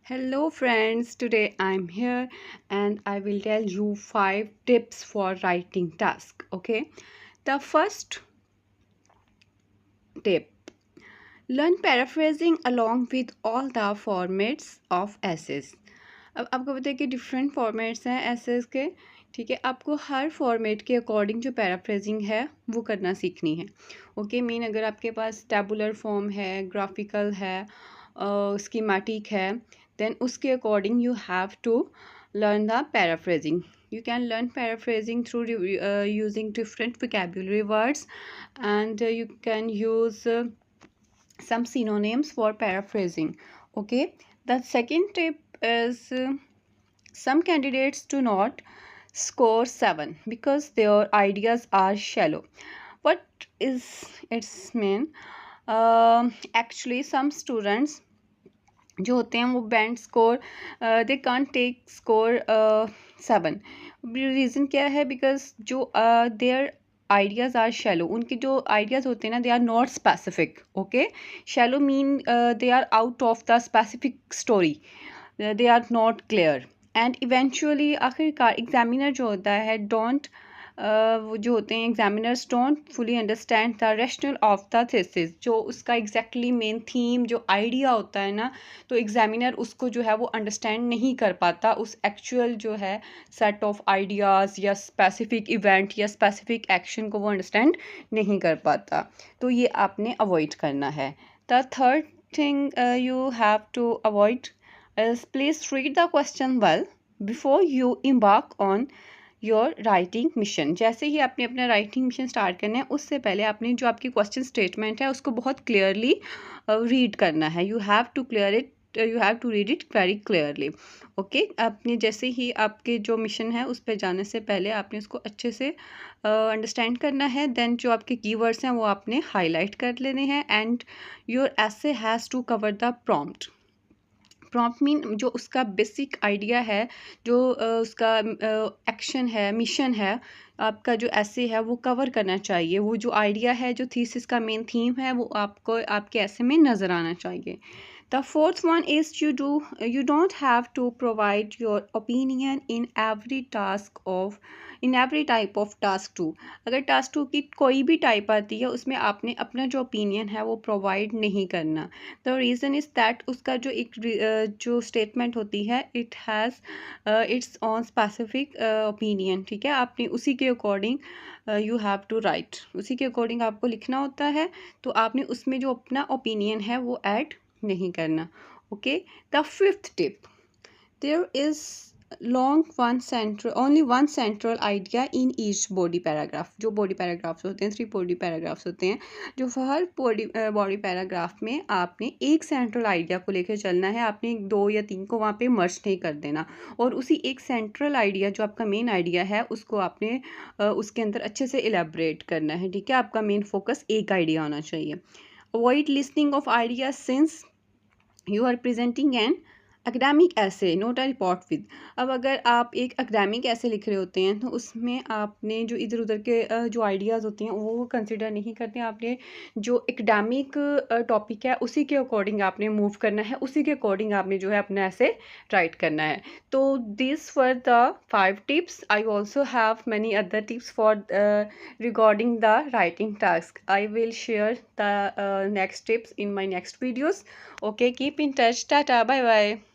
Hello friends, today I'm here and I will tell you 5 tips for writing task. Okay, the first tip, learn paraphrasing along with all the formats of essays. अब आपको पता है कि different formats हैं assess के। ठीक है, आपको हर फॉर्मेट के अकॉर्डिंग जो पैराफ्रेजिंग है वो करना सीखनी है। ओके मीन अगर आपके पास टैबुलर फॉर्म है, ग्राफिकल है, स्कीमेटिक है, देन उसके according you have to learn the paraphrasing. You can learn paraphrasing through using different vocabulary words, and you can use some synonyms for paraphrasing. Okay, the second tip is some candidates do not score 7 because their ideas are shallow. What is its mean? Actually some students जो होते हैं वो band score they can't take score 7। Reason क्या है? Because जो there ideas are shallow, उनके जो ideas होते हैं ना, they are not specific. Okay, shallow mean they are out of the specific story, they are not clear and eventually आखिरकार examiner जो होता है डोंट वो जो होते हैं examiners don't fully understand the rational of the thesis. जो उसका एग्जैक्टली मेन थीम जो आइडिया होता है ना, तो एग्जामिनर उसको जो है वो अंडरस्टैंड नहीं कर पाता, उस एक्चुअल जो है सेट ऑफ आइडियाज़ या स्पेसिफिक इवेंट या स्पेसिफिक एक्शन को वो अंडरस्टैंड नहीं कर पाता। तो ये आपने अवॉइड करना है। The third thing you have to avoid is please read the question well before you embark on your writing mission. जैसे ही आपने अपना राइटिंग मिशन स्टार्ट करना है उससे पहले आपने जो आपकी क्वेश्चन स्टेटमेंट है उसको बहुत क्लियरली रीड करना है। You have to clear it, you have to read it very clearly. Okay, आपने जैसे ही आपके जो मिशन है उस पर जाने से पहले आपने उसको अच्छे से अंडरस्टैंड करना है। देन जो आपके कीवर्ड्स हैं वो आपने हाईलाइट कर लेने हैं and your essay has to cover the prompt. Prompt mean जो उसका बेसिक आइडिया है, जो उसका एक्शन है, मिशन है, आपका जो ऐसे है वो कवर करना चाहिए। वो जो आइडिया है, जो थीसिस का मेन थीम है, वो आपको आपके ऐसे में नज़र आना चाहिए। The fourth one is you don't have to provide your opinion in every type of task 2। अगर टास्क 2 की कोई भी टाइप आती है उसमें आपने अपना जो ओपिनियन है वो प्रोवाइड नहीं करना। द रीज़न इज़ दैट उसका जो एक जो स्टेटमेंट होती है it has its on specific opinion. ठीक है, आपने उसी के according you have to write, उसी के अकॉर्डिंग आपको लिखना होता है। तो आपने उसमें जो अपना ओपिनियन है वो ऐड नहीं करना। Okay, the fifth tip, there is only one central idea in each body paragraph। जो बॉडी पैराग्राफ्स होते हैं, 3 बॉडी पैराग्राफ्स होते हैं, जो हर बॉडी पैराग्राफ में आपने एक सेंट्रल आइडिया को लेकर चलना है। आपने 2 या 3 को वहाँ पे मर्ज नहीं कर देना और उसी एक सेंट्रल आइडिया जो आपका मेन आइडिया है उसको आपने उसके अंदर अच्छे से इलेबरेट करना है। ठीक है, आपका मेन फोकस एक आइडिया होना चाहिए। Avoid listing of idea since you are presenting an academic essay not a report with. अब अगर आप एक एकेडमिक ऐसे लिख रहे होते हैं तो उसमें आपने जो इधर उधर के जो आइडियाज़ होते हैं वो कंसिडर नहीं करते। आपने जो एकेडमिक टॉपिक है उसी के अकॉर्डिंग आपने मूव करना है, उसी के अकॉर्डिंग आपने जो है अपना ऐसे राइट करना है। तो this were the 5 tips. I also have many other tips for regarding the writing task. I will share the next tips in my next videos. Okay, keep in touch. Tata, bye bye.